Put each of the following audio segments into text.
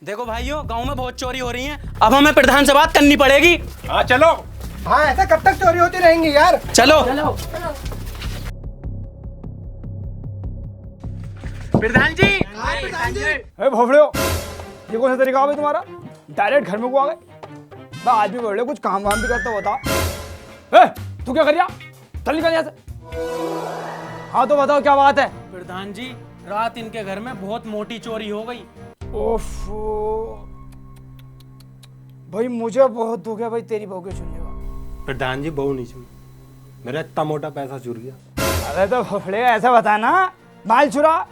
देखो भाइयों, गांव में बहुत चोरी हो रही है, अब हमें प्रधान से बात करनी पड़ेगी। हाँ चलो। हाँ, ऐसा कब तक चोरी होती रहेंगी यार। चलो। प्रधान जी। भोफड़ो, ये कौन सा तरीका है भाई तुम्हारा? डायरेक्ट घर में को आ गए। बा आदमी बोले कुछ काम वाम भी करता होता। तू क्या कर रहा? चल निकल यहाँ से। हाँ तो बताओ क्या बात है? प्रधान जी, रात इनके घर में बहुत मोटी चोरी हो गई। ओफो भाई, मुझे बहुत दुख है भाई तेरी बहू के सुनने का। प्रधान जी बहू नहीं सुनी, मेरा इतना मोटा पैसा चुर गया। अरे तो भोफड़े ऐसा बता ना, माल चुरा।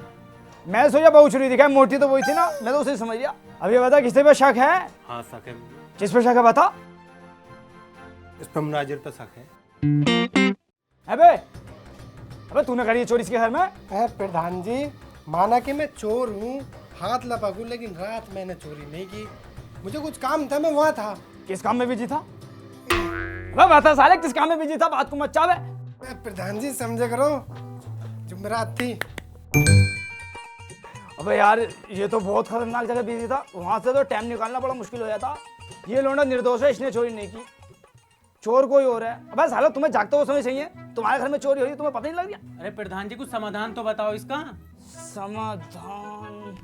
मैं सोचा बहू चुरी दिखाई, मोटी तो वही थी ना, मैं तो उसे समझ गया। अब ये बता किससे पे शक है? हाँ शक है। किस पे शक है बता? इस पर मुनाजिर पर शक है। अबे अबे तूने करी है चोरी इसके घर में? प्रधान जी, माना कि मैं चोर हूँ, हाथ लपाकू, लेकिन रात मैंने चोरी नहीं की। मुझे कुछ काम था, मैं वहाँ था। किस काम में बिजी था? बता साले, किस काम में बिजी था? बात को मत चावे। प्रधान जी समझे करो, जुमेरात थी। अबे यार, ये तो बहुत खतरनाक जगह बिजी था, वहां से तो टाइम निकालना बड़ा मुश्किल हो जाता। ये लौंडा निर्दोष है, इसने चोरी नहीं की, चोर कोई और है। अबे साला, तुम्हें जागते हुए समय चाहिए, तुम्हारे घर में चोरी हो रही, तुम्हें पता नहीं लग गया? अरे प्रधान जी, कुछ समाधान तो बताओ इसका। समाधान?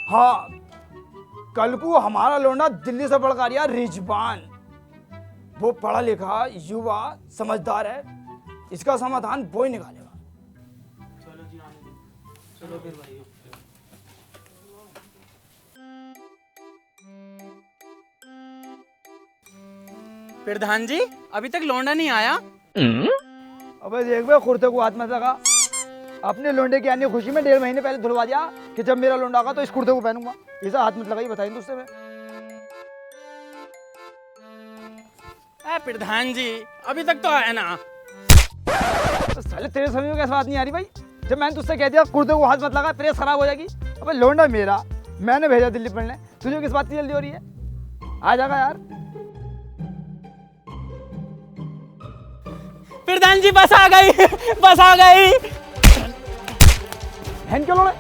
हाँ, कल को हमारा लौंडा दिल्ली से पढ़कर आया रिजवान, वो पढ़ा लिखा युवा समझदार है, इसका समाधान वो ही निकालेगा। चलो जी, चलो फिर भाइयों। प्रधान जी, अभी तक लौंडा नहीं आया। अबे देख बे, कुर्ते को हाथ मत लगा। अपने लोंडे की आने खुशी में 1.5 महीने पहले धुलवा दिया कि जब मेरा लोंडा आगा तो इस कुर्ते को पहनूंगा। ऐसा हाथ मत लगाइए, बताइए तुझसे मैं। प्रधान जी, अभी तक तो आया ना। तो साले तेरे समझ में कैसे बात नहीं आ रही भाई? जब मैंने तुझसे कह दिया कुर्ते को हाथ मत लगा, प्रेस खराब हो जाएगी। अबे लोंडा मेरा, मैंने भेजा दिल्ली पढ़ने, तुझे किस बात की जल्दी हो रही है? आ जाएगा यार। प्रधान जी, बस आ गई, बस आ गई। बहन क्यों लोड़े?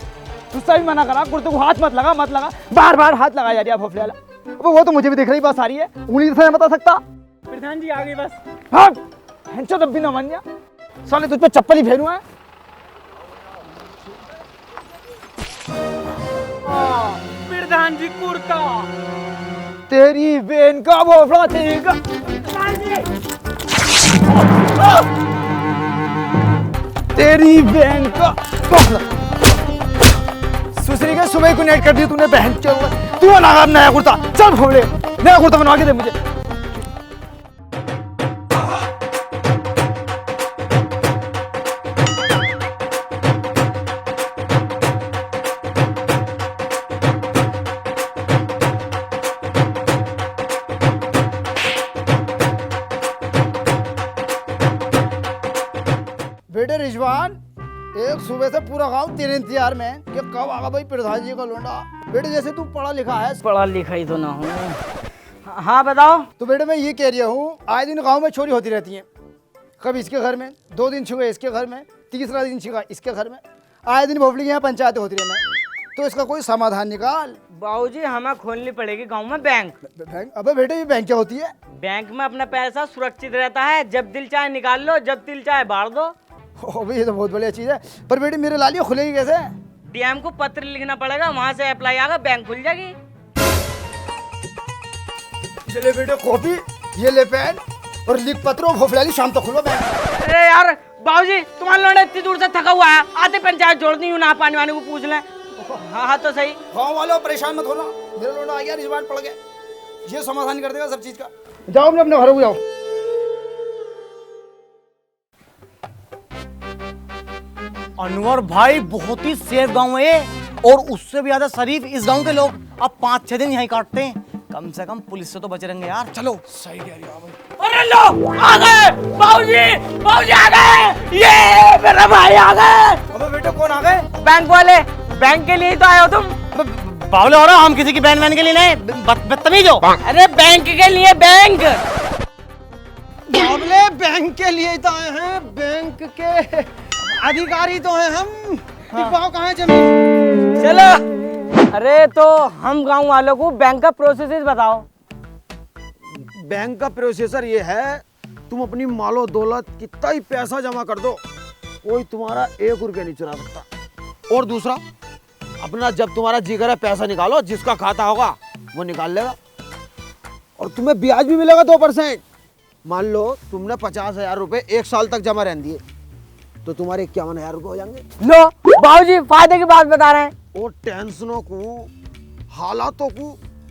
तुझसे भी मना करा, कुर्ते को हाथ मत लगा, मत लगा, बार बार हाथ लगा जा रही है भोफले वाला। अबे वो तो मुझे भी दिख रही, बस आ रही है, उंगली से नहीं बता सकता। प्रधान जी आ गई बस। हाँ, बहनचो तब भी ना मान गया। साले तुझ पे चप्पल ही फेरूं है। प्रधान जी, कुर्ता। तेरी बहन का भोफड़ा तेगा। तेरी बहन का भोफड़ा। सुसरी के सुबह को नेट कर दी तूने, बहन चल। तू लगा नया कुर्ता, चल भोफड़े, नया कुर्ता बनवा के दे मुझे। बेटे रिजवान, एक सुबह से पूरा गांव तेरे इंतजार में है कि कब आगा भाई प्रधान जी का लोंडा। बेटे जैसे तू पढ़ा लिखा है। पढ़ा लिखा ही तो ना हूँ। हाँ बताओ। तो बेटे मैं ये कह रहा हूँ, आए दिन गांव में चोरी होती रहती है। कभी इसके घर में, 2 दिन छुए इसके घर में, तीसरा दिन छिगा इसके घर में। आए दिन भोफली के यहाँ पंचायतें होती रहना, तो इसका कोई समाधान निकाल। बाबूजी, हमें खोलनी पड़ेगी गांव में बैंक। बैंक? अबे बेटे ये बैंक क्या होती है? बैंक में अपना पैसा सुरक्षित रहता है, जब दिल चाहे निकाल लो, जब दिल चाहे बाढ़ दो। अबे ये तो बहुत बढ़िया चीज़ है, पर बेटे मेरे लालियो खुलेगी कैसे? डीएम को पत्र लिखना पड़ेगा, वहाँ से अप्लाई आएगा, बैंक खुल जाएगी। ये ले बेटे कॉपी, ये ले पेन, और लिख पत्रों, भोफलाली शाम तक खुलो बैंक। अरे यार बाबूजी, तुम्हारा लौंडा इतनी दूर से थका हुआ है, आते पंचायत जोड़ दी हूँ, ना पानी वानी को पूछ लें। हाँ हाँ तो सही। गाँव वालों परेशान मत होना, मेरा लोंडा आ गया, रिजवान पड़ गया, ये समाधान कर देगा सब चीज का। जाओ अपने घर को जाओ। अनवर भाई, बहुत ही सेफ गांव है ये, और उससे भी ज्यादा शरीफ इस गांव के लोग। अब 5-6 दिन यहीं काटते हैं, कम से कम पुलिस से तो बचे रहेंगे यार। चलो। सही कह रही हो भाई। अरे लो, आ गए बाबूजी, बाबूजी आ गए, ये मेरा भाई आ गए। अबे बेटे कौन आ गए? बैंक वाले, बैंक के लिए ही तो आए हो तुम। बावले हो रहा, हम किसी की बहन के लिए नहीं, बदतमीज हो। अरे बैंक के लिए, बैंक। बावले बैंक के लिए ही तो आए हैं, बैंक के अधिकारी तो हैं हम। टिकवाओ कहाँ है जमीन? चलो। अरे तो हम गांव वालों को बैंक का प्रोसेस बताओ। बैंक का प्रोसेसर ये है, तुम अपनी मालो दौलत कितना ही पैसा जमा कर दो, कोई तुम्हारा 1 रुपया नहीं चुरा सकता। और दूसरा, अपना जब तुम्हारा जी करे पैसा निकालो, जिसका खाता होगा वो निकाल लेगा और तुम्हें ब्याज भी मिलेगा 2%। मान लो तुमने 50,000 रुपए 1 साल तक जमा रहने दिए तो तुम्हारे 51,000 रुपए हो जाएंगे। लो बाबूजी फायदे की बात बता रहे हैं। और टेंशनों को, हालातों को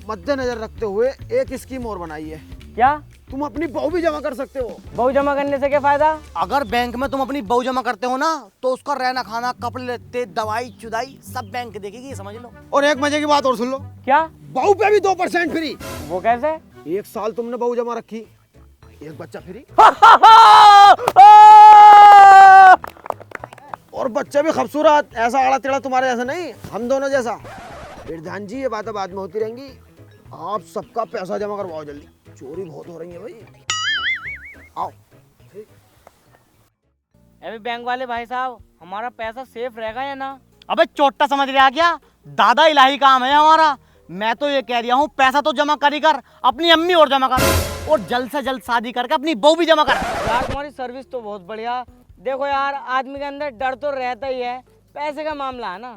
मद्देनजर रखते हुए एक स्कीम और बनाई है। क्या? तुम अपनी बहू भी जमा कर सकते हो। बहू जमा करने से क्या फायदा? अगर बैंक में तुम अपनी बहू जमा करते हो ना तो उसका रहना खाना, कपड़े लत्ते, दवाई चुदाई सब बैंक देखेगी, समझ लो। और एक मजे की बात और सुन लो, क्या? बहू पे भी 2% फ्री। वो कैसे? 1 साल तुमने बहू जमा रखी, 1 बच्चा फ्री। और बच्चा भी खूबसूरत, ऐसा आड़ा टेढ़ा तुम्हारे जैसा नहीं, हम दोनों जैसा। प्रधान जी ये बातें बाद में होती रहेंगी, आप सबका पैसा जमा करवाओ जल्दी, चोरी बहुत हो रही है भाई। आओ। अभी बैंक वाले भाई साहब, हमारा पैसा सेफ रहेगा या ना? अबे चोट्टा समझ रहा क्या? दादा इलाही काम है हमारा। मैं तो ये कह रहा हूँ पैसा तो जमा कर ही कर, अपनी अम्मी और जमा कर, और जल्द से जल्द शादी करके अपनी बहू भी जमा कर। यार तुम्हारी सर्विस तो बहुत बढ़िया। देखो यार, आदमी के अंदर डर तो रहता ही है, पैसे का मामला है ना।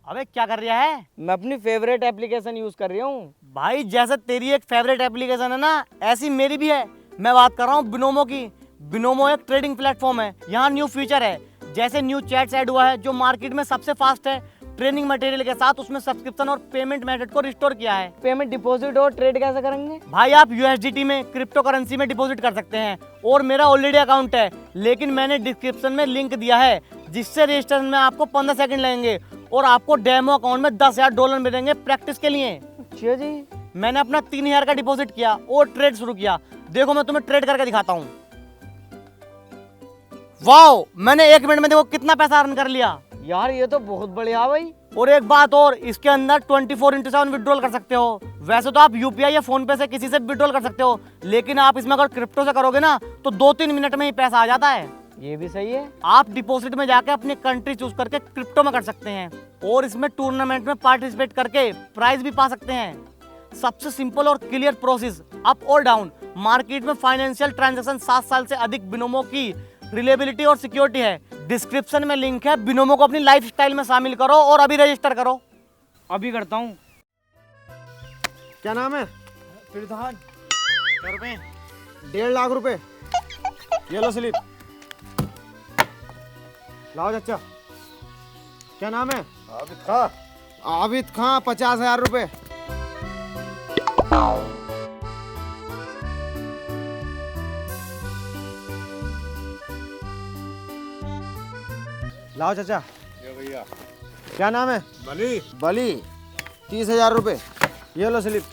अबे क्या कर रहा है? मैं अपनी फेवरेट एप्लीकेशन यूज कर रही हूँ। भाई जैसे तेरी एक फेवरेट एप्लीकेशन है ना, ऐसी मेरी भी है। मैं बात कर रहा हूँ बिनोमो की। बिनोमो एक ट्रेडिंग प्लेटफॉर्म है। यहाँ न्यू फीचर है, जैसे न्यू चैट्स ऐड हुआ है जो मार्केट में सबसे फास्ट है। ट्रेनिंग मटेरियल के साथ उसमें सब्सक्रिप्शन और पेमेंट मेथड को रिस्टोर किया है। पेमेंट डिपॉजिट और ट्रेड कैसे करेंगे? भाई आप USDT में, क्रिप्टो करेंसी में डिपॉजिट कर सकते हैं। और मेरा ऑलरेडी अकाउंट है, लेकिन मैंने डिस्क्रिप्शन में लिंक दिया है जिससे रजिस्ट्रेशन में आपको 15 सेकंड लगेंगे और आपको डेमो अकाउंट में $10,000 मिलेंगे प्रैक्टिस के लिए। अच्छा जी। मैंने अपना 3,000 का डिपॉजिट किया और ट्रेड शुरू किया। देखो मैं तुम्हें ट्रेड करके दिखाता हूँ। वाओ, मैंने 1 मिनट में देखो कितना पैसा अर्न कर लिया। यार ये तो बहुत बढ़िया भाई। और एक बात और, इसके अंदर 24/7 विड्रॉल कर सकते हो। वैसे तो आप UPI या फोन पे से किसी से विड्रॉल कर सकते हो, लेकिन आप इसमें अगर क्रिप्टो से करोगे ना तो 2-3 मिनट में ही पैसा आ जाता है। ये भी सही है। आप डिपॉजिट में जाके अपनी कंट्री चूज करके क्रिप्टो में कर सकते हैं और इसमें टूर्नामेंट में पार्टिसिपेट करके प्राइज भी पा सकते हैं। सबसे सिंपल और क्लियर प्रोसेस, अप और डाउन। मार्केट में फाइनेंशियल ट्रांजैक्शन 7 साल से अधिक बिनोमो की रिलेबिलिटी और सिक्योरिटी है। डिस्क्रिप्शन में लिंक है, बिनोमो को अपनी लाइफस्टाइल में शामिल करो और अभी रजिस्टर करो। अभी करता हूँ। क्या नाम है? प्रधान। क्या रुपए? 1.5 लाख रुपए। ये लो स्लिप। लाओ चाचा। क्या नाम है? आबिद खां। आबिद खां, 50,000 रुपए। लाओ चाचा। भैया। क्या नाम है? बली। बली, 30,000 रुपए। ये लो स्लिप,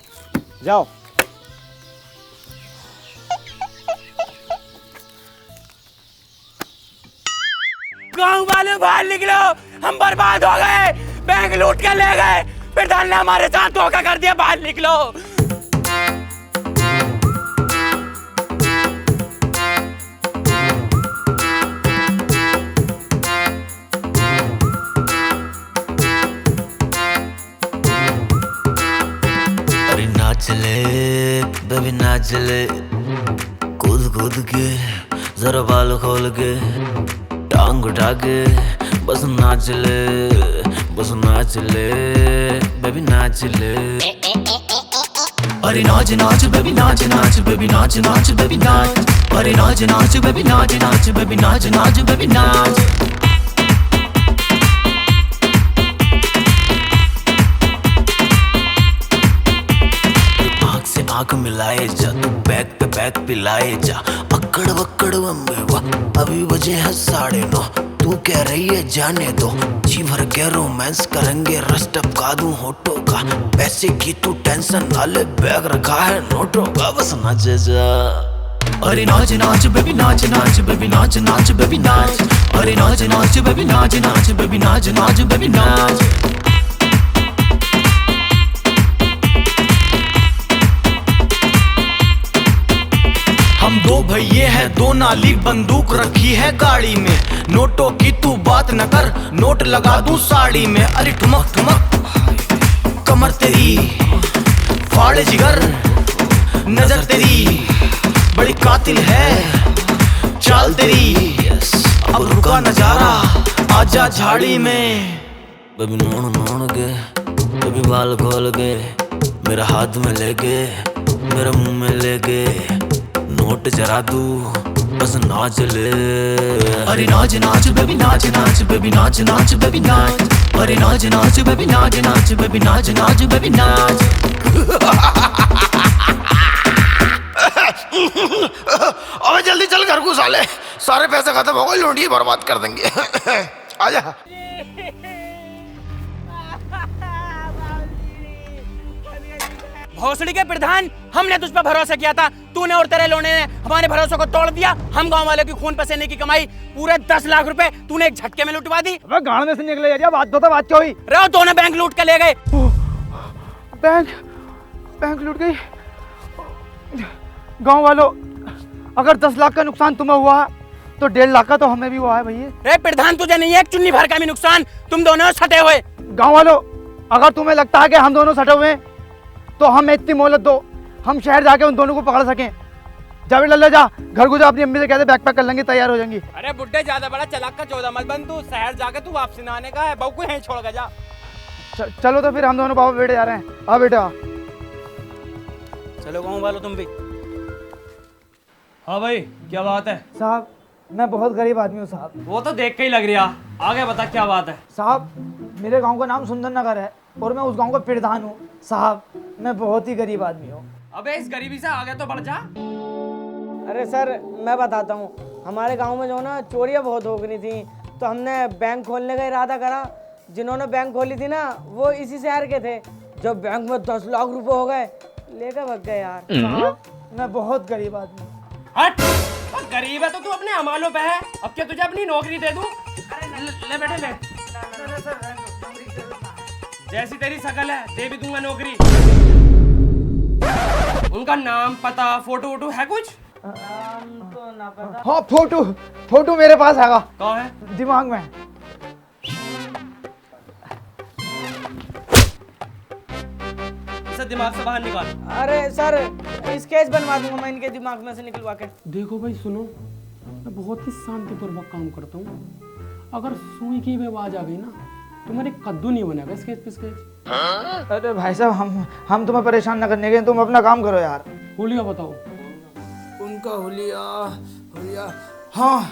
जाओ। गांव वाले बाहर निकलो, हम बर्बाद हो गए, बैंक लूट के ले गए, प्रधान ने हमारे साथ धोखा कर दिया, बाहर निकलो। अरे नाच ले बेबी नाच ले, कूद कूद के जरा बाल खोल के, टांग उठा के बस नाच ले, बस नाच ले बेबी नाच ले। अरे नाच नाच बेबी नाच नाच बेबी नाच नाच बेबी नाच। अरे नाच नाच बेबी नाच नाच बेबी नाच नाच बेबी नाच। आंख मिलाए जा, तू बैक पे बैक पिलाए जा, अक्कड़ वक्कड़ बम्बे वाह, अभी बजे हैं 9:30। तू कह रही है जाने दो, जी भर के रोमांस करेंगे, रस टपका दूं होठों का, पैसे की तू टेंशन ना ले, बैग रखा है नोटों का, बस नाच जा। अरे नाच नाच बेबी नाच नाच बेबी नाच नाच बेबी नाच। अरे नाच नाच बेबी नाच नाच बेबी नाच नाच बेबी नाच। हम दो भैये है, दो नाली बंदूक रखी है गाड़ी में। नोटों की तू बात न कर, नोट लगा दूं साड़ी में। अरे ठुमक ठुमक कमर तेरी, फाड़े जिगर नजर तेरी, बड़ी कातिल है चाल तेरी। अब रुका नजारा, आजा झाड़ी में। बेबी नोन नोन के, बेबी बाल खोल के, मेरा हाथ में लेके, मेरे मुंह में लेके, नोट जरा तू बस नाच ले। अरे नाच नाच बेबी नाच नाच, बेबी नाच नाच बेबी नाच। अरे नाच नाच बेबी नाच नाच, बेबी नाच नाच बेबी नाच। अबे जल्दी चल घर को साले, सारे पैसे खत्म हो गए, लौंडिये बर्बाद कर देंगे। आजा। भोसड़ी के प्रधान, हमने तुझ पर भरोसा किया था, तूने और तेरे लोने ने हमारे भरोसे को तोड़ दिया। हम गांव वालों की खून पसीने की कमाई पूरे 10 लाख रुपए तूने एक झटके में लुटवा दी। अबे गाड़ में से निकले यार, बात तो बात क्या हुई? रहो दोनों बैंक लूट के ले गए। बैंक लूट गई। गांव वालों, अगर 10 लाख का नुकसान तुम्हें हुआ तो 1.5 लाख का तो हमें भी हुआ है भैया। रे प्रधान, तुझे नहीं है एक चुन्नी भर का भी नुकसान, तुम दोनों सटे हुए। गांव वालों, अगर तुम्हें लगता है कि हम दोनों सटे हुए हैं तो हमें इतनी मोहलत दो, हम शहर जाके उन दोनों को पकड़ सकें। जा बेटा लल्ला, जा घर को जा, अपनी अम्मी से कहते बैग पैक कर लेंगे, तैयार हो जाएंगी। अरे बुड्ढे, ज्यादा बड़ा चलाक का चौदह मत बन, तू शहर जाके तू वापसी ना आने का है, बहू को यहीं छोड़ के जा। चलो तो फिर हम दोनों बाबा बेटे जा रहे हैं। हाँ बेटा चलो गाँव वालों तुम भी। हाँ भाई, क्या बात है? साहब, मैं बहुत गरीब आदमी हूँ साहब। वो तो देख के ही लग रहा। आगे बता क्या बात है? साहब, मेरे गांव का नाम सुंदर नगर है और मैं उस गांव का प्रधान हूँ। साहब, मैं बहुत ही गरीब आदमी हूँ। अबे इस गरीबी से आगे तो बढ़ जा। अरे सर, मैं बताता हूँ, हमारे गांव में जो ना चोरियाँ बहुत हो गई थी, तो हमने बैंक खोलने का इरादा करा। जिन्होंने बैंक खोली थी ना, वो इसी शहर के थे। जब बैंक में 10 लाख रुपए हो गए, लेकर भाग गए यार। साहब, मैं बहुत गरीब आदमी हूँ। हट, गरीब है तो तू अपने अमालों पे है, अब क्या तुझे अपनी नौकरी दे दूं? ले बेटे ले। जैसी तेरी शकल है, दे भी दूंगा नौकरी। उनका नाम, पता, फोटो वोटो है कुछ? तो ना पता। हाँ, फोटो मेरे पास हैगा। कहाँ है? दिमाग में। इसे दिमाग से बाहर निकाल। अरे सर, स्केच बनवा दूंगा मैं इनके दिमाग में से निकलवा के। देखो भाई सुनो, मैं बहुत ही शांतिपूर्वक काम करता हूँ। अगर सुई की भी आवाज आ गई ना तो मेरे कद्दू नहीं बनेगा स्केच पे स्केच। अरे भाई साहब, हम तुम्हें परेशान न करने के, तुम अपना काम करो यार। हुलिया बताओ। उनका हुलिया हाँ,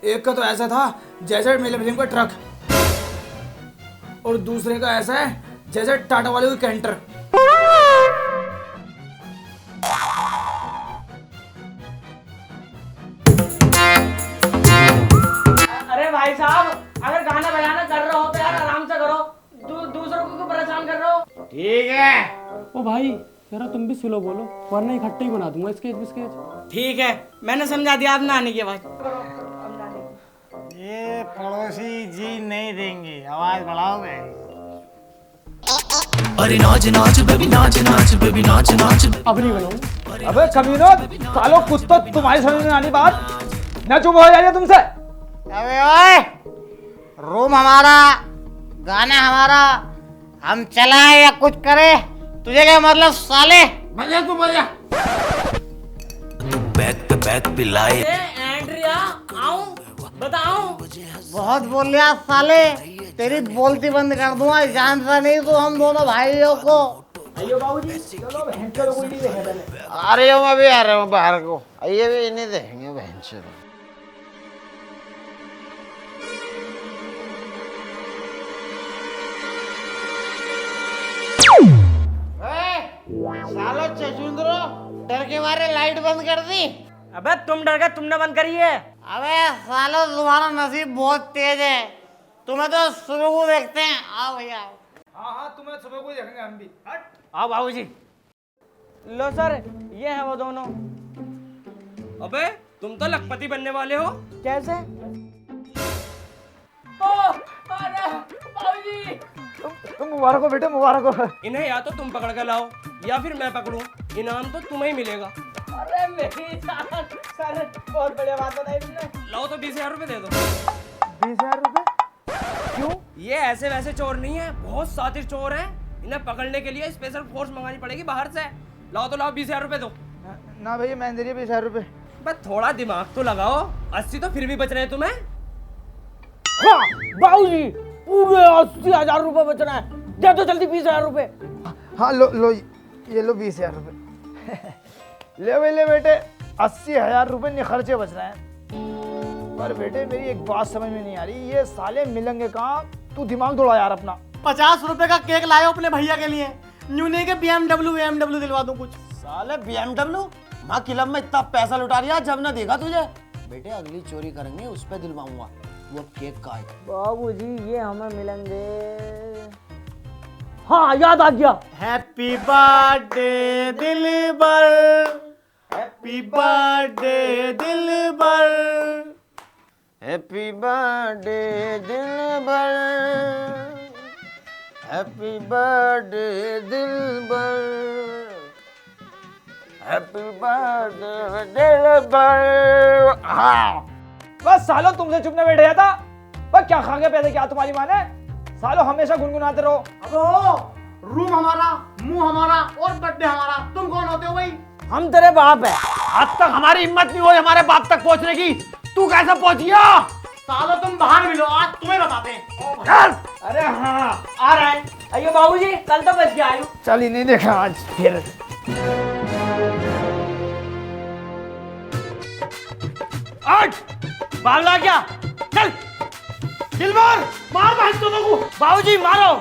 एक का तो ऐसा था जैसे मिलेनियम का ट्रक, और दूसरे का ऐसा है जैसे टाटा वाले का कैंटर। अरे भाई साहब, अगर गाना बजाना कर रहे हो तो यार आराम से करो, दूसरों को क्यों परेशान कर रहे हो? ठीक है। ओ भाई जरा तुम भी स्लो बोलो, वरना इकट्ठे ही बना दूंगा स्केच स्केच। ठीक है, मैंने समझा दिया, आप नहाने की आवाज। ये पड़ोसी जी नहीं देंगे, आवाज बढ़ाओगे? अरे नाच नाच बेबी नाच नाच, बेबी नाच नाच। अब नहीं बनाऊं। अबे कमीनों, सालों कुछ तो तुम्हारी समझ में आनी बात ना, चुप हो जाइए तुमसे। अबे ओए, रूम हमारा, गाना हमारा, हम चलाए या कुछ करे, तुझे क्या मतलब साले? भैया तू भैया, तू बैक पे बैक पिलाए। एंड्रिया, आऊं बताऊं? बहुत बोल लिया साले, तेरी बोलती बंद कर दूंगा। जानता नहीं तू हम दोनों भाइयों को? अयो बाबूजी, चलो बहन चलो गुल्ली देखे पहले। आ रही हूँ, मैं भी आ रहा हूँ बाहर को। आइए भी इन्हें देखेंगे बहन से। सालो चचुंदरो, डर के मारे लाइट बंद कर दी। अबे तुम डर गए, तुमने बंद करी है। अबे सालो, तुम्हारा नसीब बहुत तेज है, तुम्हें तो सुबह को देखते हैं। आओ भैया। हाँ, तुम्हें सुबह को देखेंगे हम भी। आओ बाबूजी। लो सर, ये है वो दोनों। अबे तुम तो लखपति बनने वाले हो। कैसे? तुम मुबारक हो बेटे, मुबारक हो। इन्हें या तो तुम पकड़ कर लाओ या फिर मैं पकड़ूं, इनाम तो तुम्हें ही मिलेगा। अरे मेरी जान सर, बहुत बढ़िया बात बताई तुमने। लो तो 20,000 रुपए दे दो। 20,000 रुपए? क्यों? ये ऐसे वैसे चोर नहीं है, बहुत सातिर चोर हैं। इन्हें पकड़ने के लिए स्पेशल फोर्स मंगानी पड़ेगी बाहर से। लाओ तो लाओ 20,000 रुपए दो। ना भैया, मैं दे रही 20,000 रुपए। बस थोड़ा दिमाग तो लगाओ, 80 तो फिर भी बच रहे हैं तुम्हें। हाँ बाबूजी, पूरे 80,000 रुपए बच रहे हैं, दे दो जल्दी 20,000 रुपए। हाँ लो ये लो 20,000 रुपए। ले भाई ले बेटे, 80,000 रुपए खर्चे बच रहे हैं। पर बेटे मेरी एक बात समझ में नहीं आ रही, ये साले मिलेंगे कहाँ? तू दिमाग दौड़ा यार अपना। 50 रुपए का केक लाए अपने भैया के लिए, न्यू नहीं के BMW दिलवा दूं कुछ। साले BMW माँ क्लब में इतना पैसा लुटा रिया, जब ना देखा तुझे। बेटे अगली चोरी करेंगे उस पे दिलवाऊंगा, वो केक का है। बाबूजी ये हमें मिलेंगे। हाँ याद आ गया। हैप्पी बर्थडे दिलबर, हैप्पी बर्थडे दिलबर, हैप्पी बर्थडे दिलबर, हैप्पी बर्थडे दिलबर, हैप्पी बर्थडे दिलबर। हाँ बस सालो तुमसे चुपने बैठ गया था। बस क्या खा के पैसे क्या तुम्हारी माँ ने? सालो हमेशा गुनगुनाते रहो। अब रूम हमारा, मुंह हमारा और बर्थडे हमारा, तुम कौन होते हो भाई? हम तेरे बाप है। आज तक हमारी हिम्मत नहीं हुई हमारे बाप तक पहुंचने की, तू कैसे पहुंच गया? सालो तुम बाहर मिलो, आज तुम्हें बताते हैं। अरे हाँ आ रहा है। अयो बाबूजी कल तो बच गया। आयु चल ही नहीं देखा आज फिर। आठ बाबला क्या? चल दिलबर मार भाई दोनों को। बाबूजी मारो।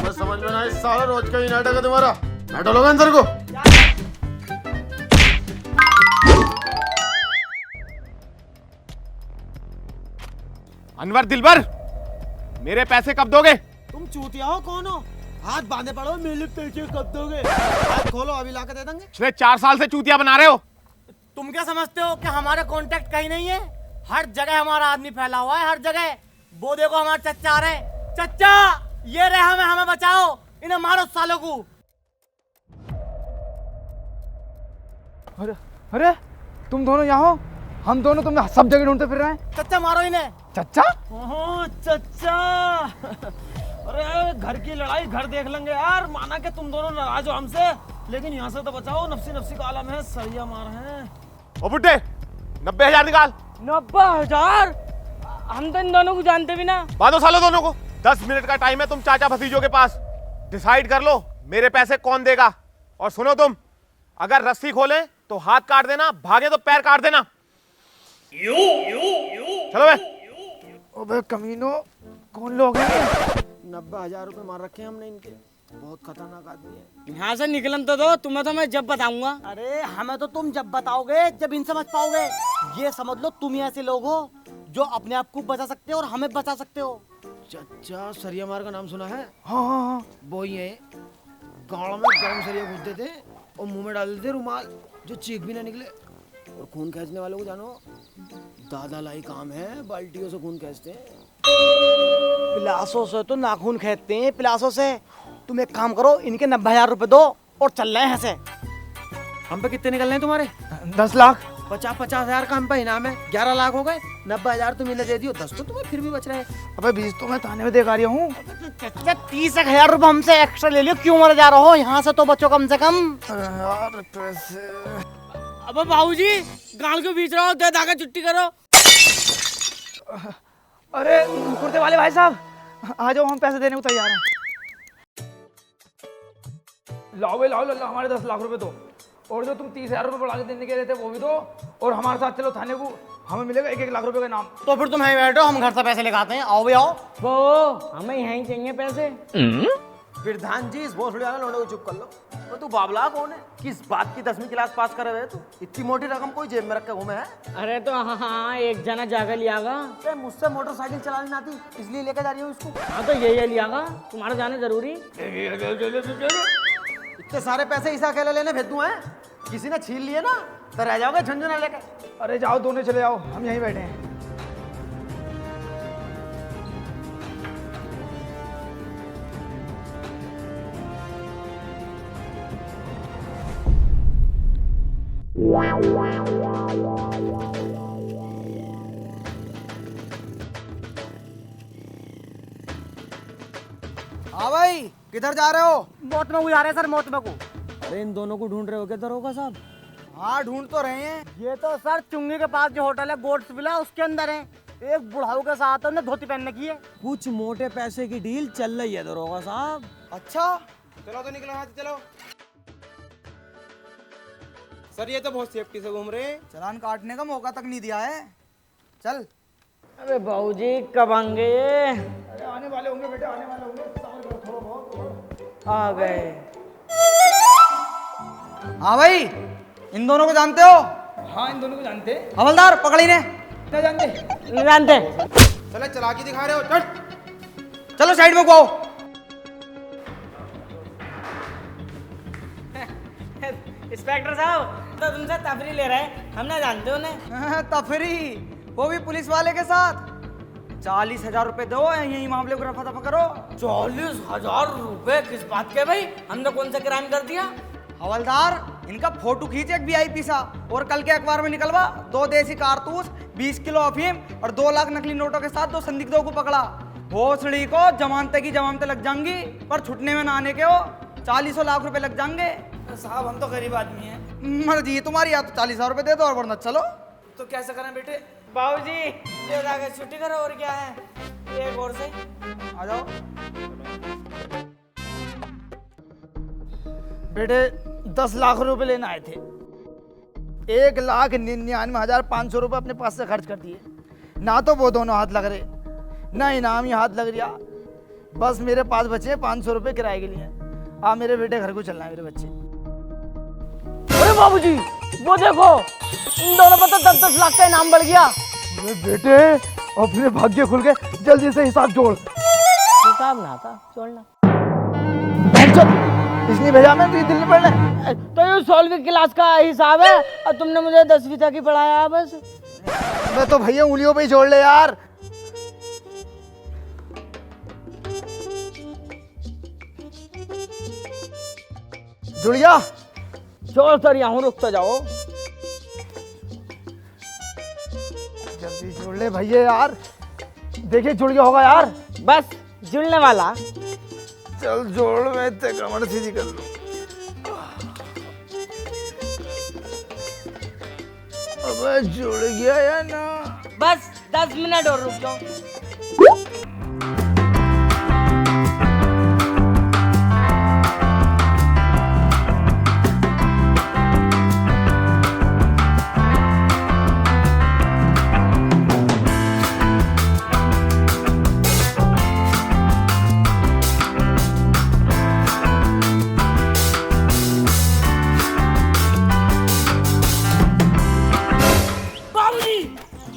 मैं समझ में ना आया, सारा रोज का ही नाटक है तुम्हारा। बैठो लोग अंदर को। अनवर दिलबर, मेरे पैसे कब दोगे? तुम चूतिया हो कौन हो? हाथ बांधे पड़ो, मेरे पैसे कब दोगे? हाथ खोलो, अभी लाके दे देंगे। पिछले 4 साल से चूतिया बना रहे हो। तुम क्या समझते हो कि हमारे कांटेक्ट कहीं नहीं है? हर जगह हमारा आदमी फैला हुआ है, हर जगह। वो देखो हमारे चच्चा आ रहे हैं। चच्चा ये रहे, हमें बचाओ, इन्हें मारो सालों को। अरे तुम दोनों यहाँ हो? हम दोनों तुम्हें सब जगह ढूंढते फिर रहे हैं। चच्चा मारो इन्हें। चच्चा? ओह चच्चा, अरे घर की लड़ाई घर देख लेंगे यार। माना कि तुम दोनों नाराज हो हमसे, लेकिन यहाँ से तो बचाओ, नफसी नफसी का आलम है, सरिया मार है। ओ बुड्ढे, 90,000 निकाल। 90,000? हम तो इन दोनों को जानते भी ना। बांधो सालों दोनों को। 10 मिनट का टाइम है तुम चाचा भतीजों के पास। डिसाइड कर लो मेरे पैसे कौन देगा। और सुनो तुम, अगर रस्सी खोले तो हाथ काट देना, भागे तो पैर काट देना। चलो बे। अबे कमीनो, कौन लोग हैं? 90,000 रुपए मार रखे हैं हमने इनके। बहुत खतरनाक आदमी है। यहाँ से निकलन तो दो, तुम्हें तो मैं जब बताऊंगा। अरे हमें तो तुम जब बताओगे, जब इन समझ पाओगे। ये समझ लो तुम ही ऐसे लोग हो जो अपने आप को बचा सकते हो और हमें बचा सकते हो। चच्चा सरिया मार का नाम सुना है? हाँ हाँ हाँ। वो ही है, गाँव में गर्म सरिया घुसते थे और मुंह में डाल देते रुमाल, जो चीख भी ना निकले। और खून खींचने वालों को जानो, दादा लाई काम है, बाल्टियों से खून खींचते हैं। पिलासों से तो नाखून खींचते हैं, पिलासों से। तुम एक काम करो, इनके 90,000 रुपए दो और चल रहे हैं यहाँ से। हम पे कितने निकल रहे हैं तुम्हारे? 10 लाख। 50,000 का हम पे इनाम है, 11 लाख हो गए। 90,000 तुम इन्हें दे दियो, 10 तो तुम्हें फिर भी बच रहे हैं। अबे 20 तो मैं थाने में देख आ रहा हूँ। चच्चा 30,000 रुपए हमसे एक्स्ट्रा ले लियो, क्यों मर जा रहे हो? यहाँ से तो बचो कम से कम। यार पैसे। अब बाबूजी गांव के बीच रहो, दे धागा छुट्टी करो। अरे कुर्ते वाले भाई साहब, आ जाओ, हम पैसे देने को तैयार हैं। लाओ भाई लाओ, हमारे 10 लाख रुपए दो। और जो तुम 30,000 रुपए बढ़ा के देने के लिए थे वो भी दो। और हमारे साथ चलो थाने को, हमें मिलेगा 1-1 लाख रुपए का इनाम। तो फिर तुम यहीं बैठो, हम घर से पैसे लेके आते हैं। आओ भी आओ। वो हमें यहीं चाहिए पैसे। प्रधान जी, इस भोसड़ी वाले लौंडे को चुप कर लो। तो तू बाबला कौन है? किस बात की 10वीं क्लास पास करे हुए तू? इतनी मोटी रकम कोई जेब में रख के घूमे है? अरे तो हाँ एक जना जाकर लियागा। अरे मुझसे मोटरसाइकिल चलानी ना आती, इसलिए लेके जा रही हूँ इसको। हाँ तो ये लियागा, तुम्हारा जाना जरूरी। इतने सारे पैसे इसे अकेले लेने भेज दूं हैं? किसी ने छीन लिए ना तो रह जाओगे झुंझुना लेके। अरे जाओ दोनों चले जाओ, हम यहीं बैठे हैं। किधर जा रहे हो? मौत में जा रहे हैं सर, मौत में को। अरे इन दोनों को ढूंढ रहे हो क्या दरोगा साहब? हाँ ढूंढ तो रहे हैं। ये तो सर चुंगी के पास जो होटल है गोड्स विला, उसके अंदर है। एक बुढ़ाऊ के साथ उन्हें धोती पहनने की है। कुछ मोटे पैसे की डील चल रही है दरोगा साहब। अच्छा, चलो तो निकलो यहाँ से, चलो। सर ये तो बहुत सेफ्टी से घूम रहे हैं। चालान काटने का मौका तक नहीं दिया है। चल। अरे बाबूजी कब आएंगे ये? अरे आने वाले होंगे बेटे, आने वाले होंगे, सब्र करो थोड़ा बहुत। आ गए। हाँ भाई, इन दोनों को जानते हो? हाँ इन दोनों को जानते। हवलदार पकड़ इन्हें। नहीं जानते। नहीं जानते। चलो चालाकी दिखा रहे हो, चल। चलो साइड में को आओ। इंस्पेक्टर साहब तो तुमसे तफरी ले रहे हैं, हम ना जानते उन्हें। तफरी, वो भी पुलिस वाले के साथ। 40,000 रुपए दो, यही मामले को रफा दफा करो। 40,000 रुपए किस बात के भाई? हमने कौन सा क्राइम कर दिया? हवलदार, इनका फोटो खींचे एक VIP सा और कल के अखबार में निकलवा। 2 देसी कारतूस, 20 किलो अफीम और 2 लाख नकली नोटों के साथ 2 संदिग्धों को पकड़ा। भोसड़ी को जमानते की जमानतें लग जाएंगी, पर छुटने में ना आने के हो 40 लाख रुपए लग जाएंगे। साहब हम तो गरीब आदमी हैं। मर्जी तुम्हारी, या तो 40,000 रुपए दे दो और वरना चलो। तो कैसे करें बेटे? बाबूजी ये जाके छुट्टी करो, और क्या है। एक और से आ जाओ बेटे। 10 लाख रुपए लेने आए थे। 1,99,500 रुपए अपने पास से खर्च कर दिए। ना तो वो दोनों हाथ लग रहे, ना इनाम ही हाथ लग रहा। बस मेरे पास बचे 500 रुपए किराए के लिए। हाँ मेरे बेटे घर को चलना है, मेरे बच्चे। अरे बाबूजी वो देखो, इन दोनों पर तो 10-10 लाख का इनाम बढ़ गया। अरे बेटे अपने भाग्य खुल गए, जल्दी से हिसाब जोड़। हिसाब ना था जोड़ना। इसलिए भेजा मैं तुझे दिल्ली पढ़ने। तो ये 16वीं क्लास का हिसाब है और तुमने मुझे 10वीं तक ही पढ़ाया बस। मैं तो भैया उंगलियों पे ही जोड़ ले यार। जुड़ गया? जोड़ सर, यहाँ रुक तो जाओ। जल्दी जोड़ ले भैया यार, देखिए जुड़ गया होगा यार। बस जुड़ने वाला। चल जोड़, मैं इतने कमर सीधी कर लूं। अबे जुड़ गया या ना? बस 10 मिनट और रुक जाओ।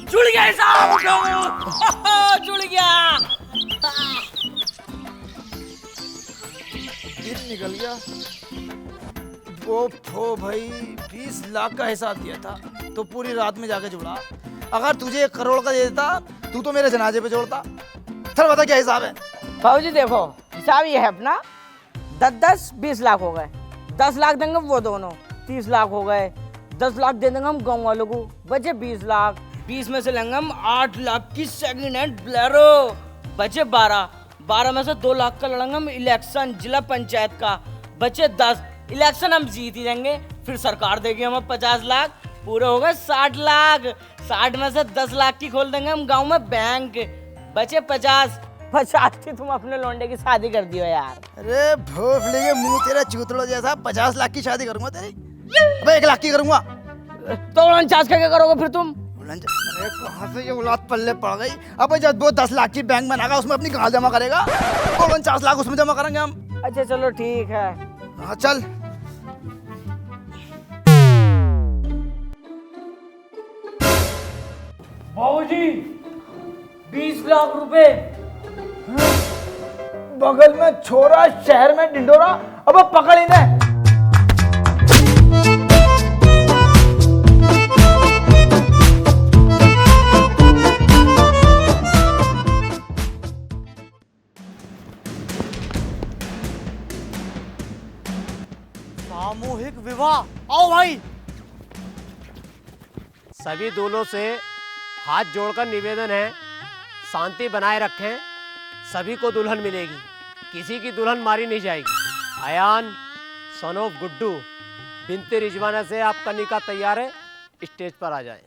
जुड़ गया साहब, जुड़ गया। दिन निकल गया। वो भाई 20 लाख का हिसाब दिया था तो पूरी रात में जाके जुड़ा। अगर तुझे 1 करोड़ का दे देता तू तो मेरे जनाजे पे जोड़ता। चल बता क्या हिसाब है। बाबूजी देखो हिसाब ये है अपना, 10-10 20 लाख हो गए। 10 लाख देंगे वो दोनों, 30 लाख हो गए। 10 लाख दे देंगे हम गाँव वालों को, बचे 20 लाख। 20 में से लेंगे हम 8 लाख की सेकंड हैंड ब्लेरो, बचे 12 में से 2 लाख का लड़ेंगे हम इलेक्शन जिला पंचायत का, बचे 10। इलेक्शन हम जीत ही जाएंगे, फिर सरकार देगी हमें 50 लाख, पूरे हो गए 60 लाख। 60 में से 10 लाख की खोल देंगे हम गाँव में बैंक, बचे 50 की तुम अपने लौंडे की शादी कर दियो यार। अरे भोफले के मुंह तेरा चूतड़ो जैसा। 50 लाख की शादी करूंगा तेरी, मैं 1 लाख की करूंगा। तो 49 का क्या करोगे फिर तुम? अरे कहाँ से ये औलाद पल्ले पड़ गई। अब जब वो 10 लाख की बैंक बनाएगा उसमें अपनी कहाँ जमा करेगा? 49 लाख उसमें जमा करेंगे हम। अच्छा चलो ठीक है। हाँ चल। बाबूजी 20 लाख रुपए। बगल में छोरा, शहर में ढिंडोरा। अब पकड़ इन्हें। सामूहिक विवाह, आओ भाई। सभी दूल्हों से हाथ जोड़कर निवेदन है, शांति बनाए रखें, सभी को दुल्हन मिलेगी। किसी की दुल्हन मारी नहीं जाएगी। अयान सन ऑफ गुड्डू बिनते रिजवाना से आपका निकाह तैयार है, स्टेज पर आ जाएं।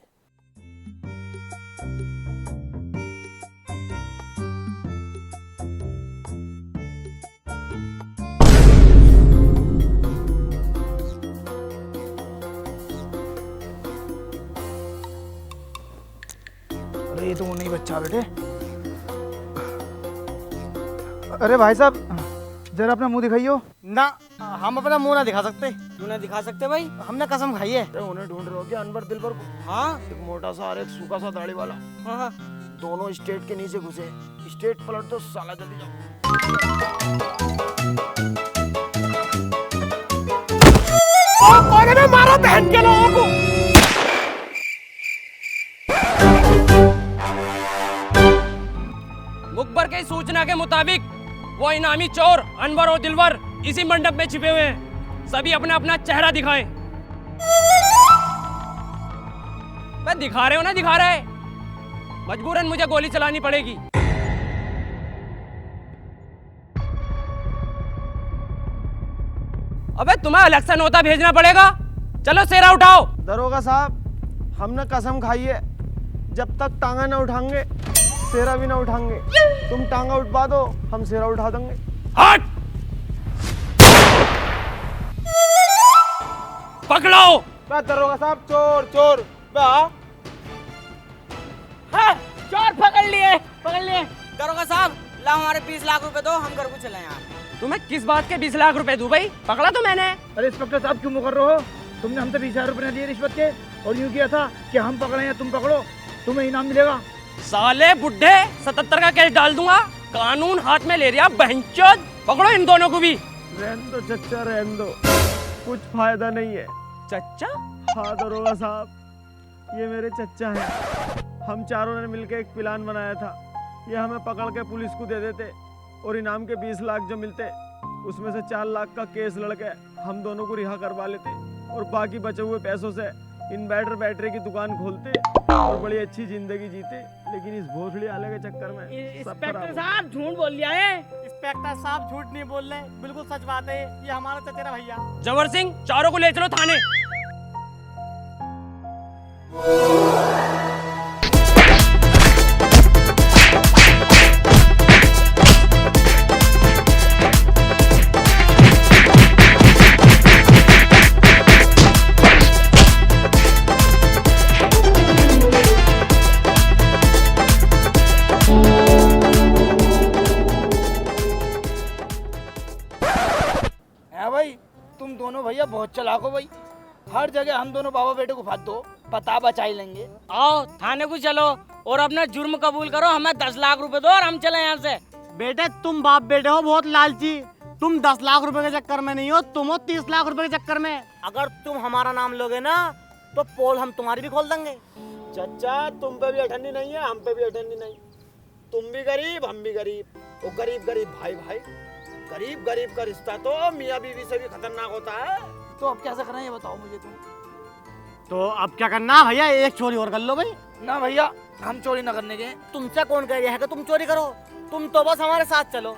अरे ये तो वो नहीं बच्चा बेटे। अरे भाई साहब जरा अपना मुंह दिखाइयो। ना, हम अपना मुंह ना दिखा सकते। क्यों नहीं दिखा सकते भाई? हमने कसम खाई है। अरे उन्हें ढूंढ रहे हो क्या अनवर दिलबर को? हाँ एक मोटा सा और एक सूखा सा दाढ़ी वाला, हाँ हाँ। दोनों स्टेट के नीचे घुसे। स्टेट पलट दो साला, जल्दी जाओ। मारो बहन के लोगों को। मुखबर की सूचना के मुताबिक वो इनामी चोर अनवर और दिलवर इसी मंडप में छिपे हुए हैं। सभी अपना अपना चेहरा दिखाएं। मैं दिखा रहे हो ना, दिखा रहे, मजबूरन मुझे गोली चलानी पड़ेगी। अबे तुम्हें अलग से नोता भेजना पड़ेगा। चलो सेरा उठाओ। दरोगा साहब, हमने कसम खाई है, जब तक टांगा ना उठाएंगे सेरा भी ना उठाएंगे। तुम टांगा उठवा दो, हम सेरा उठा देंगे। हट! पकड़ो। दरोगा साहब, चोर चोर। चोर पकड़ लिए, पकड़ लिए। दरोगा साहब ला हमारे 20 लाख रुपए दो, हम घर को चले यहाँ। तुम्हें किस बात के 20 लाख रुपए दूं भाई? पकड़ा तो मैंने। अरे इंस्पेक्टर साहब क्यों मुकर रहे हो? तुमने हमसे 20,000 रुपये दिए रिश्वत के और यूं किया था कि हम पकड़े या तुम पकड़ो, तुम्हें इनाम मिलेगा। साले बुड्ढे, 77 का केस डाल दूंगा। कानून हाथ में ले रहा बहनचोद। पकड़ो इन दोनों को भी। रहने दो चच्चा, रहने दो, कुछ फायदा नहीं है। चच्चा? हाँ दरोगा साहब, ये मेरे चच्चा हैं। हम चारों ने मिलकर एक प्लान बनाया था। ये हमें पकड़ के पुलिस को दे देते और इनाम के 20 लाख जो मिलते उसमें से 4 लाख का केस लड़के हम दोनों को रिहा करवा लेते और बाकी बचे हुए पैसों से इन्वर्टर बैटरी की दुकान खोलते और बड़ी अच्छी जिंदगी जीते। लेकिन इस भोसड़ी आले के चक्कर में इंस्पेक्टर साहब झूठ बोल दिया है। इंस्पेक्टर साहब झूठ नहीं बोल रहे, बिल्कुल सच बात है। ये हमारा चचेरा भैया। जवर सिंह, चारों को ले चलो थाने। भाई तुम दोनों भैया बहुत चालाक हो भाई। हर जगह हम दोनों बाबा बेटे को फाद दो, पता बचा ही लेंगे। आओ थाने को चलो और अपना जुर्म कबूल करो। हमें 10 लाख रुपए दो और हम चले यहाँ से। बेटे तुम बाप बेटे हो बहुत लालची। तुम 10 लाख रुपए के चक्कर में नहीं हो, तुम हो 30 लाख रुपए के चक्कर में। अगर तुम हमारा नाम लोगे ना तो पोल हम तुम्हारी भी खोल देंगे। चच्चा, तुम पे भी अठन्नी नहीं है, हम पे भी अठन्नी नहीं। तुम भी गरीब, हम भी गरीब। वो गरीब गरीब भाई भाई, गरीब गरीब का रिश्ता तो मियाँ बीवी से भी खतरनाक होता है। तो अब कैसे करना है ये बताओ मुझे तुम। तो अब क्या करना भैया, एक चोरी और कर लो भाई। ना भैया हम चोरी ना करने के। तुमसे कौन कह रहा है कि तुम चोरी करो? तुम तो बस हमारे साथ चलो।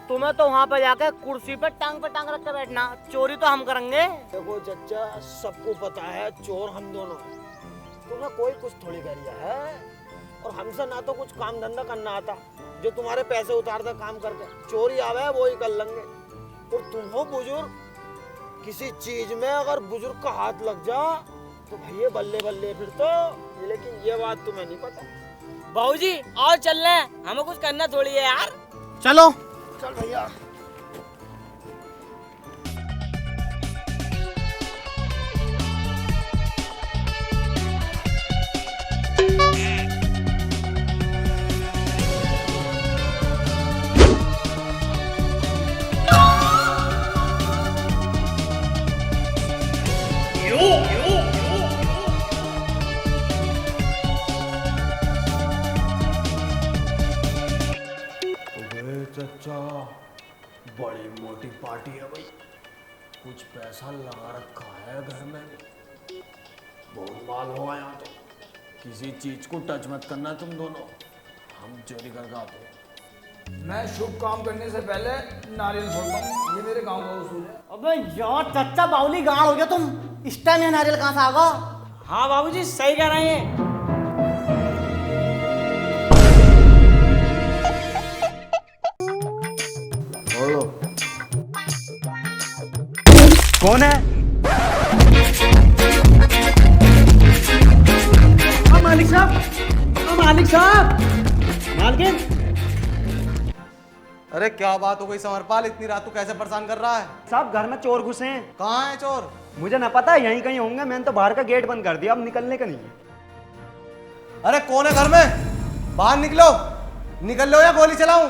तुम्हें तो वहाँ पे जाकर कुर्सी पे टांग रख के बैठना, चोरी तो हम करेंगे। देखो चच्चा, सबको पता है चोर हम दोनों हैं। तुम्हें कोई कुछ थोड़ी कर रहा है और हमसे ना तो कुछ काम धंधा करना आता जो तुम्हारे पैसे उतारते काम करके। चोरी आवे वो ही कर लेंगे। और तुम हो बुजुर्ग, किसी चीज में अगर बुजुर्ग का हाथ लग जा तो भैया बल्ले बल्ले फिर तो। लेकिन ये बात तुम्हें नहीं पता। बाबूजी और चल रहे हैं, हमें कुछ करना थोड़ी है यार। चलो चल भैया। चच्चा, बड़ी मोटी पार्टी है भाई। कुछ पैसा लगा रखा है घर में, बहुत माल होगा यहाँ तो। किसी चीज को टच मत करना तुम दोनों, हम चोरी करके आते हैं। मैं शुभ काम करने से पहले नारियल फोड़ता हूँ, ये मेरे गांव का उसूल है। अबे यार चच्चा बाउली गाड़ हो गया तुम, इस टाइम ये नारियल कहाँ से आ गया? हाँ बाबूजी सही कह रहे हैं। कौन है? मालिक साहब, मालिक साहब, मालकिन। अरे क्या बात हो गई समरपाल, इतनी रात को कैसे परेशान कर रहा है? साहब घर में चोर घुसे हैं। कहाँ है चोर? मुझे ना पता, यहीं कहीं होंगे। मैंने तो बाहर का गेट बंद कर दिया, अब निकलने का नहीं है। अरे कौन है घर में? बाहर निकलो, निकल लो या गोली चलाऊं?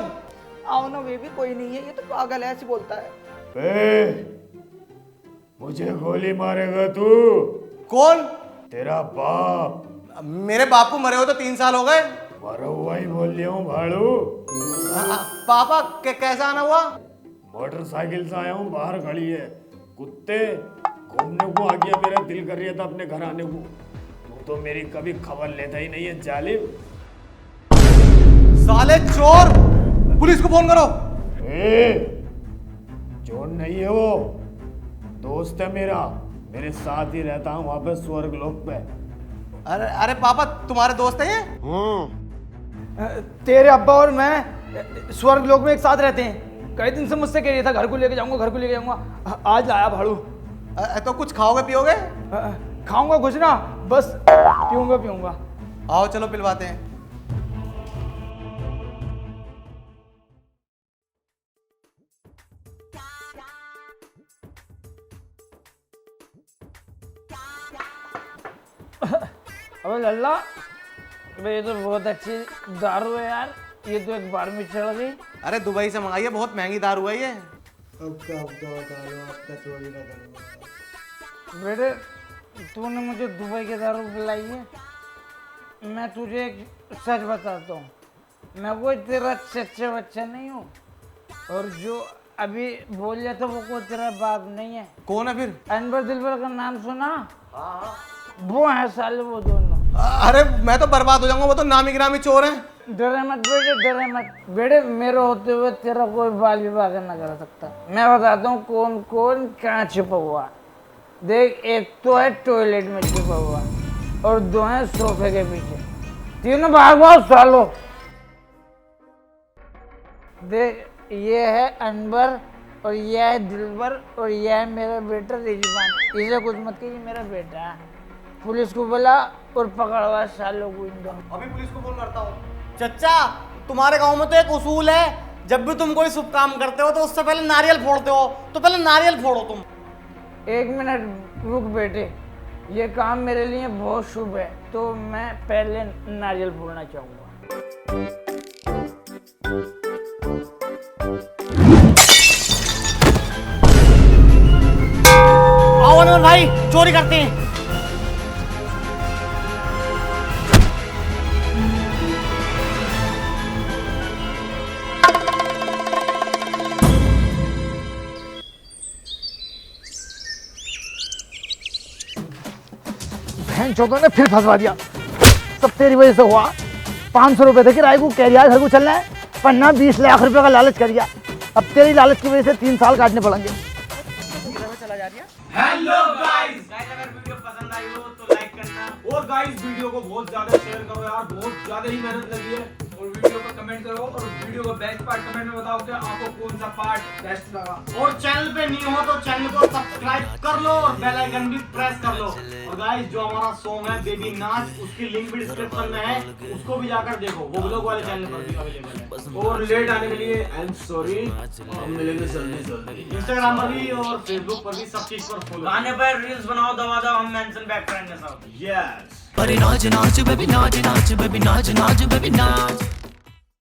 आओ ना बेबी, कोई नहीं है, ये तो पागल है, ऐसे बोलता है। मुझे गोली मारेगा तू? कौन? तेरा बाप। मेरे बाप को मरे हो तो 3 साल हो गए। मरा हुआ ही बोल लिया हूँ भाड़ू। पापा कैसा आना हुआ? मोटरसाइकिल से आया हूँ, बाहर खड़ी है। कुत्ते घूमने को आ गया, मेरा दिल कर रहा था अपने घर आने को। तू तो मेरी कभी खबर लेता ही नहीं है जालिम। साले चोर, पुलिस को फोन करो। चोर नहीं है वो, दोस्त है मेरा, मेरे साथ ही रहता हूँ वहां पे स्वर्ग लोक पे। अरे अरे पापा तुम्हारे दोस्त हैं ये? तेरे अब्बा और मैं स्वर्ग लोक में एक साथ रहते हैं। कई दिन से मुझसे कह रहा था घर को लेके जाऊंगा, घर को लेके जाऊंगा। आज लाया भाड़ू। तो कुछ खाओगे पियोगे? खाऊंगा कुछ ना, बस पीऊंगा। आओ चलो पिलवाते हैं। अबे लल्ला, ये तो बहुत अच्छी दारू है यार, ये तो एक बार में चढ़ गई। अरे दुबई से मंगाई है, बहुत महंगी दारू है ये। बेटे तूने मुझे दुबई के दारू पिलाई है। मैं तुझे एक सच बताता हूँ, मैं कोई तेरा चच्चा बच्चा नहीं हूँ, और जो अभी बोल जाता वो कोई तेरा बाप नहीं है। कौन है फिर? अनवर दिलबर का नाम सुना? वो है साले वो दोनों। अरे मैं तो बर्बाद हो जाऊंगा, वो तो नामी गिरामी चोर हैं। डरे मत बेटे, डरे मत बेटे, मेरे होते हुए तेरा कोई बाल विवाह न कर सकता। मैं बताता हूँ कौन कौन कहाँ छुपा हुआ। देख, एक तो है टॉयलेट में छुपा हुआ, और 2 है सोफे के पीछे, 3 भाग भाग सालो। देख, ये है अनवर, और ये है दिलबर, और ये है मेरा बेटा रिजवान। इसे कुछ मत कीजिए, मेरा बेटा है। पुलिस को बुला और पकड़वा सालों को इन दोनों। अभी पुलिस को फोन करता हूँ। चच्चा तुम्हारे गांव में तो एक उसूल है, जब भी तुम कोई शुभ काम करते हो तो उससे पहले नारियल फोड़ते हो, तो पहले नारियल फोड़ो तुम। 1 मिनट रुक बेटे, ये काम मेरे लिए बहुत शुभ है, तो मैं पहले नारियल फोड़ना चाहूँगा। आओ अनवर भाई, चोरी करते हैं। चौधरी ने फिर फंसवा दिया, सब तेरी वजह से हुआ। 500 रुपए थे किराए को, कह रहा है घर को चलना है, पन्ना 20 लाख रुपए का लालच कर दिया। अब तेरी लालच की वजह से 3 साल काटने पड़ेंगे। हेलो गाइस, अगर वीडियो पसंद आई हो तो लाइक करना, और गाइस वीडियो को बहुत ज्यादा शेयर करो यार, बहुत ज्यादा ही मेहनत लगी है। और वीडियो को कमेंट करो, और वीडियो का बेस्ट पार्ट कमेंट में बताओ कि आपको कौन सा पार्ट बेस्ट लगा। और चैनल पे नहीं हो तो चैनल को सब्सक्राइब कर लो और बेल आइकन भी प्रेस कर लो। और गाइस जो हमारा सॉन्ग है बेबी नाच, उसकी लिंक भी डिस्क्रिप्शन में है, उसको भी जाकर देखो, वो ब्लॉग वाले चैनल पर भी अवेलेबल है। और लेट आने के लिए आई एम सॉरी, हम मिलेंगे जल्दी। इंस्टाग्राम पर भी और फेसबुक पर भी सब चीज पर फॉलो। गाने पर रील्स बनाओ, दबा दो, हम मेंशन बैक करेंगे सब। यस। अरे नाच नाच बेबी नाच नाच बेबी नाच नाच बेबी नाच